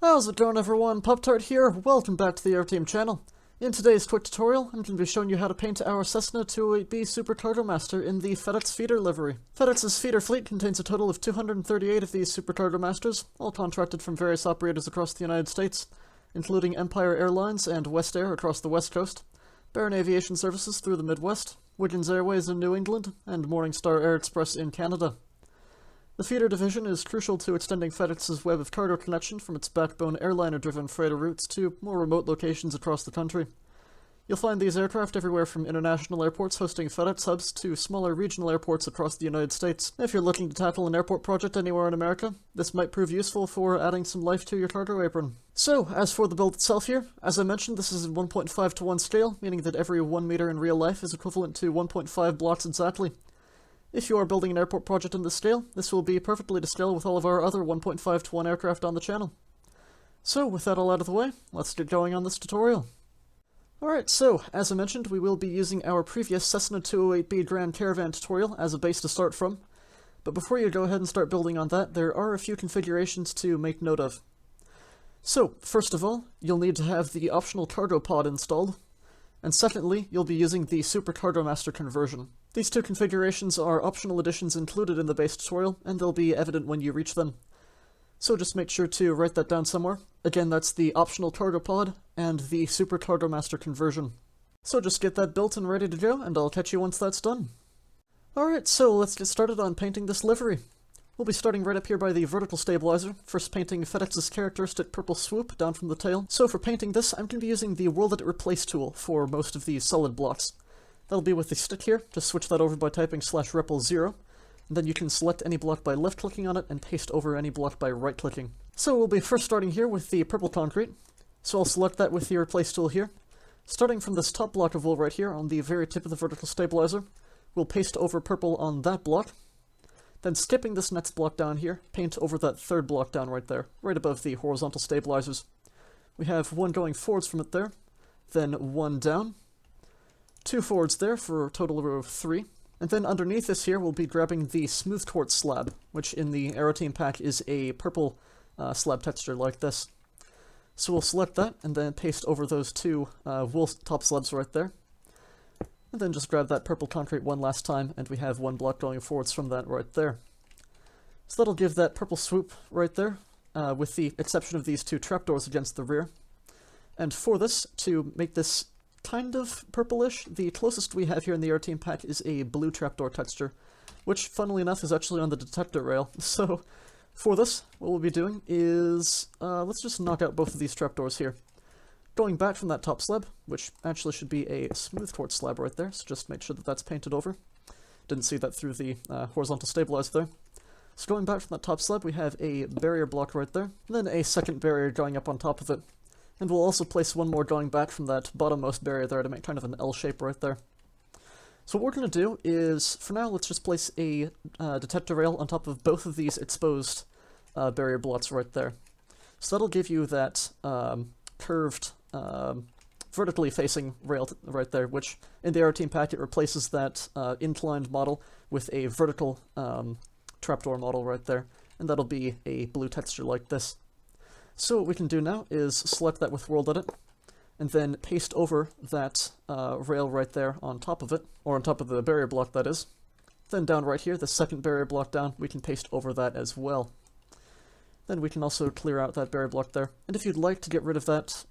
How's it going, everyone? Pop-Tart here. Welcome back to the Aeroteam channel. In today's quick tutorial, I'm going to be showing you how to paint our Cessna C208B Super Cargomaster in the FedEx Feeder livery. FedEx's feeder fleet contains a total of 238 of these Super Cargomasters, all contracted from various operators across the United States, including Empire Airlines and West Air across the West Coast, Baron Aviation Services through the Midwest, Wiggins Airways in New England, and Morningstar Air Express in Canada. The feeder division is crucial to extending FedEx's web of cargo connection from its backbone airliner-driven freighter routes to more remote locations across the country. You'll find these aircraft everywhere from international airports hosting FedEx hubs to smaller regional airports across the United States. If you're looking to tackle an airport project anywhere in America, this might prove useful for adding some life to your cargo apron. So, as for the build itself here, as I mentioned, this is in 1.5:1 scale, meaning that every 1 meter in real life is equivalent to 1.5 blocks exactly. If you are building an airport project in this scale, this will be perfectly to scale with all of our other 1.5:1 aircraft on the channel. So, with that all out of the way, let's get going on this tutorial. Alright, so, as I mentioned, we will be using our previous Cessna C208B Grand Caravan tutorial as a base to start from. But before you go ahead and start building on that, there are a few configurations to make note of. So, first of all, you'll need to have the optional cargo pod installed. And secondly, you'll be using the Super Cargomaster conversion. These two configurations are optional additions included in the base tutorial, and they'll be evident when you reach them. So just make sure to write that down somewhere. Again, that's the optional cargo pod and the Super Cargomaster conversion. So just get that built and ready to go, and I'll catch you once that's done. Alright, so let's get started on painting this livery. We'll be starting right up here by the vertical stabilizer, first painting FedEx's characteristic purple swoop down from the tail. So for painting this, I'm going to be using the World Edit Replace tool for most of these solid blocks. That'll be with the stick here, just switch that over by typing /repl0, and then you can select any block by left-clicking on it and paste over any block by right-clicking. So we'll be first starting here with the purple concrete, so I'll select that with the Replace tool here. Starting from this top block of wool right here on the very tip of the vertical stabilizer, we'll paste over purple on that block. Then skipping this next block down here, paint over that third block down right there, right above the horizontal stabilizers. We have one going forwards from it there, then one down, two forwards there for a total of 3, and then underneath this here we'll be grabbing the smooth quartz slab, which in the Aeroteam pack is a purple slab texture like this. So we'll select that and then paste over those two wool top slabs right there. And then just grab that purple concrete one last time, and we have one block going forwards from that right there. So that'll give that purple swoop right there, with the exception of these two trapdoors against the rear. And for this, to make this kind of purplish, the closest we have here in the Aeroteam pack is a blue trapdoor texture, which, funnily enough, is actually on the detector rail. So for this, what we'll be doing is, let's just knock out both of these trapdoors here. Going back from that top slab, which actually should be a smooth quartz slab right there, so just make sure that that's painted over. Didn't see that through the horizontal stabilizer there. So going back from that top slab, we have a barrier block right there, and then a second barrier going up on top of it. And we'll also place one more going back from that bottommost barrier there to make kind of an L shape right there. So what we're going to do is, for now, let's just place a detector rail on top of both of these exposed barrier blocks right there. So that'll give you that curved vertically facing rail right there, which in the Aeroteam pack it replaces that inclined model with a vertical trapdoor model right there, and that'll be a blue texture like this. So what we can do now is select that with World Edit, and then paste over that rail right there on top of it, or on top of the barrier block that is. Then down right here, the second barrier block down, we can paste over that as well. Then we can also clear out that barrier block there. And if you'd like to get rid of that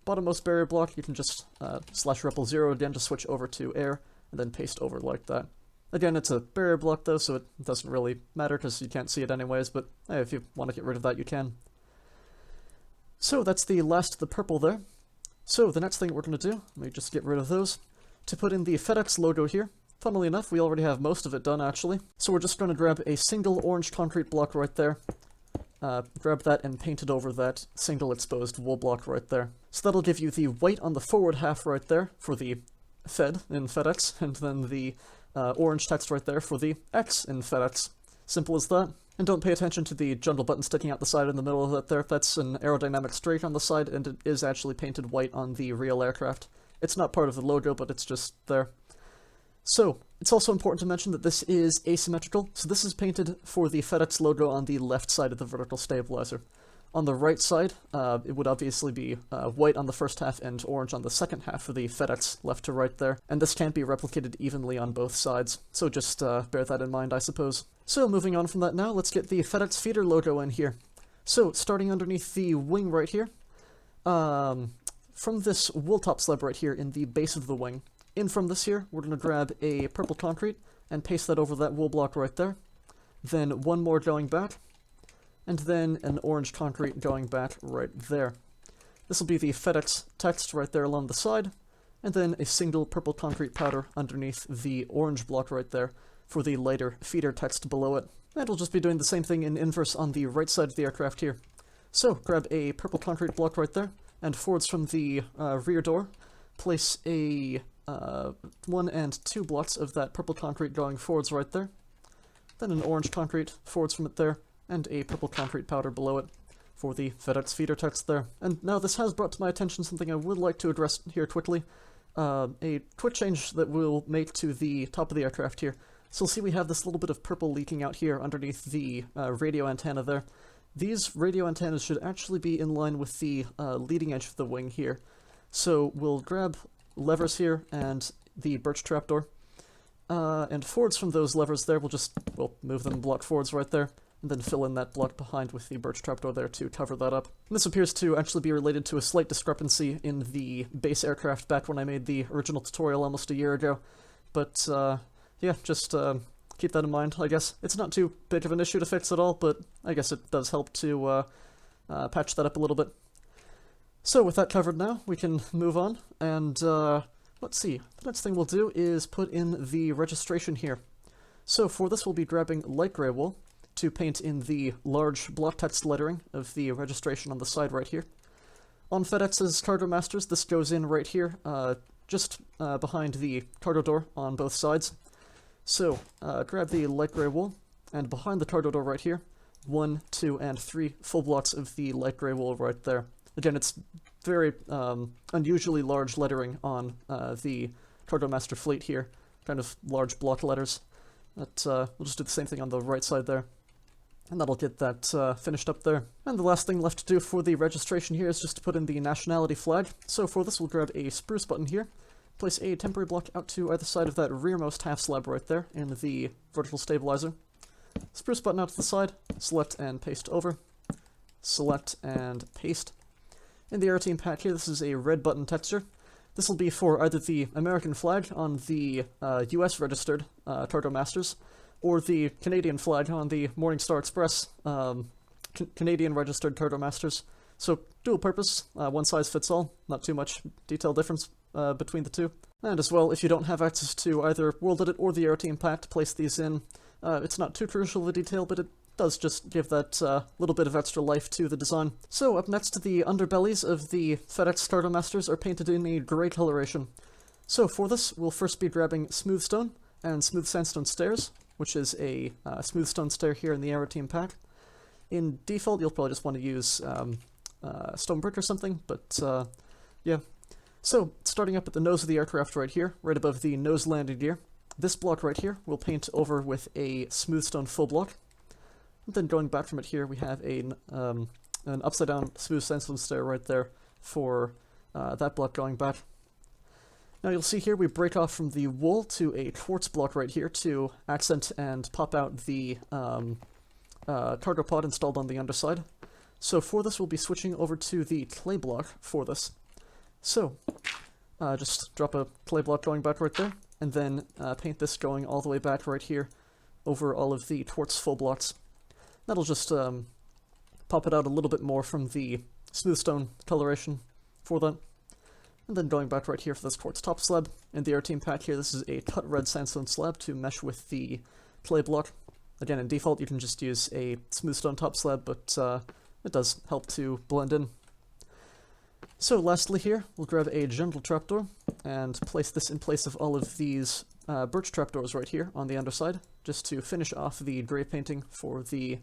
bottommost barrier block, you can just /repl0 again to switch over to air, and then paste over like that. Again, it's a barrier block though, so it doesn't really matter because you can't see it anyways, but hey, if you want to get rid of that, you can. So that's the last of the purple there. So the next thing we're going to do, let me just get rid of those, to put in the FedEx logo here. Funnily enough, we already have most of it done actually. So we're just going to grab a single orange concrete block right there. Grab that and paint it over that single exposed wool block right there. So that'll give you the white on the forward half right there for the Fed in FedEx, and then the orange text right there for the X in FedEx. Simple as that. And don't pay attention to the jungle button sticking out the side in the middle of that there. That's an aerodynamic streak on the side, and it is actually painted white on the real aircraft. It's not part of the logo, but it's just there. So, it's also important to mention that this is asymmetrical, so this is painted for the FedEx logo on the left side of the vertical stabilizer, On the right side, it would obviously be white on the first half and orange on the second half for the FedEx left to right there, and this can't be replicated evenly on both sides, so just bear that in mind, I suppose. So moving on from that now, let's get the FedEx Feeder logo in here. So starting underneath the wing right here, from this wool top slab right here in the base of the wing, in from this here, we're going to grab a purple concrete and paste that over that wool block right there. Then one more going back, and then an orange concrete going back right there. This will be the FedEx text right there along the side, and then a single purple concrete powder underneath the orange block right there for the lighter feeder text below it. And we'll just be doing the same thing in inverse on the right side of the aircraft here. So grab a purple concrete block right there, and forwards from the rear door, place a 1 and 2 blocks of that purple concrete going forwards right there. Then an orange concrete forwards from it there, and a purple concrete powder below it for the FedEx Feeder text there. And now this has brought to my attention something I would like to address here quickly. A quick change that we'll make to the top of the aircraft here. So you'll see we have this little bit of purple leaking out here underneath the radio antenna there. These radio antennas should actually be in line with the leading edge of the wing here. So we'll grab levers here and the birch trapdoor. And forwards from those levers there, we'll move them block forwards right there, and then fill in that block behind with the birch trapdoor there to cover that up. And this appears to actually be related to a slight discrepancy in the base aircraft back when I made the original tutorial almost a year ago. But, yeah, just keep that in mind, I guess. It's not too big of an issue to fix at all, but I guess it does help to patch that up a little bit. So with that covered now, we can move on, and let's see. The next thing we'll do is put in the registration here. So for this, we'll be grabbing light gray wool to paint in the large block text lettering of the registration on the side right here. On FedEx's Cargomasters, this goes in right here, just behind the cargo door on both sides. So, grab the light gray wool, and behind the cargo door right here, 1, 2, and 3 full blocks of the light gray wool right there. Again, it's very unusually large lettering on the Cargomaster fleet here, kind of large block letters. But we'll just do the same thing on the right side there, and that'll get that finished up there. And the last thing left to do for the registration here is just to put in the nationality flag. So for this, we'll grab a spruce button here, place a temporary block out to either side of that rearmost half slab right there in the vertical stabilizer. Spruce button out to the side, select and paste over. Select and paste. In the Aeroteam pack here, this is a red button texture. This will be for either the American flag on the US registered Cargomasters, or the Canadian flag on the Morningstar Express Canadian registered Cargomasters. So dual purpose, one size fits all, not too much detail difference between the two. And as well, if you don't have access to either World Edit or the Aeroteam pack to place these in, it's not too crucial of a detail, but it does just give that little bit of extra life to the design. So up next, the underbellies of the FedEx Cargomasters are painted in a gray coloration. So for this, we'll first be grabbing smooth stone and smooth sandstone stairs, which is a smooth stone stair here in the Aeroteam pack. In default, you'll probably just want to use stone brick or something, but yeah. So, starting up at the nose of the aircraft right here, right above the nose landing gear, this block right here we'll paint over with a smooth stone full block. And then going back from it here, we have an upside-down smooth sandstone stair right there for that block going back. Now you'll see here we break off from the wool to a quartz block right here to accent and pop out the cargo pod installed on the underside. So for this, we'll be switching over to the clay block for this. So, just drop a clay block going back right there, and then paint this going all the way back right here over all of the quartz full blocks. That'll just pop it out a little bit more from the smooth stone coloration for that. And then going back right here for this quartz top slab. In the Aeroteam pack here, this is a cut red sandstone slab to mesh with the clay block. Again, in default, you can just use a smooth stone top slab, but it does help to blend in. So lastly here, we'll grab a jungle trapdoor and place this in place of all of these birch trapdoors right here on the underside, just to finish off the gray painting for the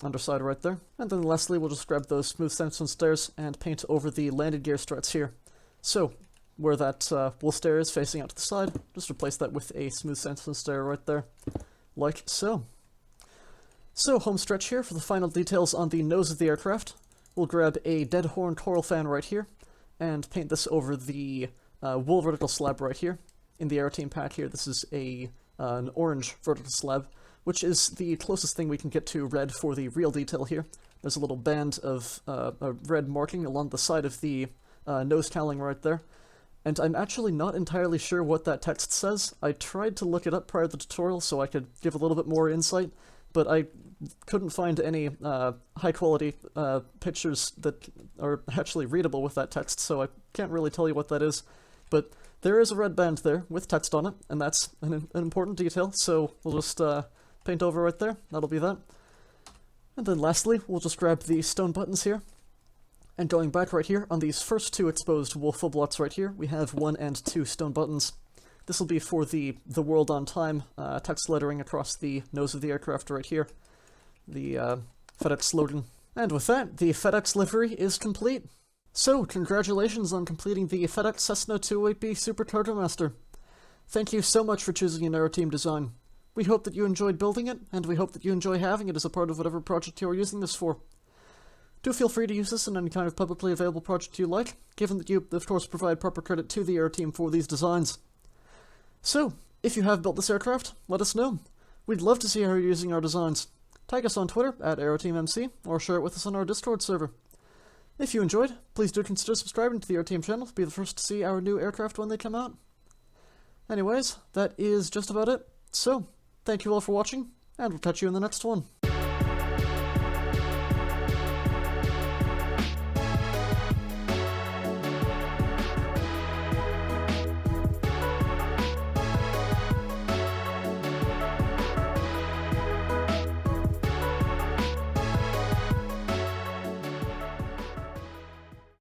underside right there. And then lastly, we'll just grab those smooth sandstone stairs and paint over the landing gear struts here. So where that wool stair is facing out to the side, just replace that with a smooth sandstone stair right there, like so. So, home stretch here for the final details on the nose of the aircraft. We'll grab a dead horn coral fan right here, and paint this over the wool vertical slab right here. In the Aeroteam pack here, this is an orange vertical slab, which is the closest thing we can get to red for the real detail here. There's a little band of a red marking along the side of the nose cowling right there. And I'm actually not entirely sure what that text says. I tried to look it up prior to the tutorial so I could give a little bit more insight, but I couldn't find any high-quality pictures that are actually readable with that text, so I can't really tell you what that is. But there is a red band there with text on it, and that's an important detail, so we'll just paint over right there. That'll be that. And then lastly, we'll just grab the stone buttons here. And going back right here, on these first two exposed wool full blots right here, we have 1 and 2 stone buttons. This will be for the world on time text lettering across the nose of the aircraft right here. The FedEx slogan. And with that, the FedEx livery is complete. So, congratulations on completing the FedEx Cessna C208B Super Cargomaster. Thank you so much for choosing an Aeroteam design. We hope that you enjoyed building it, and we hope that you enjoy having it as a part of whatever project you are using this for. Do feel free to use this in any kind of publicly available project you like, given that you, of course, provide proper credit to the Aeroteam for these designs. So, if you have built this aircraft, let us know. We'd love to see how you're using our designs. Tag us on Twitter at AeroteamMC, or share it with us on our Discord server. If you enjoyed, please do consider subscribing to the Aeroteam channel to be the first to see our new aircraft when they come out. Anyways, that is just about it. So, thank you all for watching, and we'll catch you in the next one.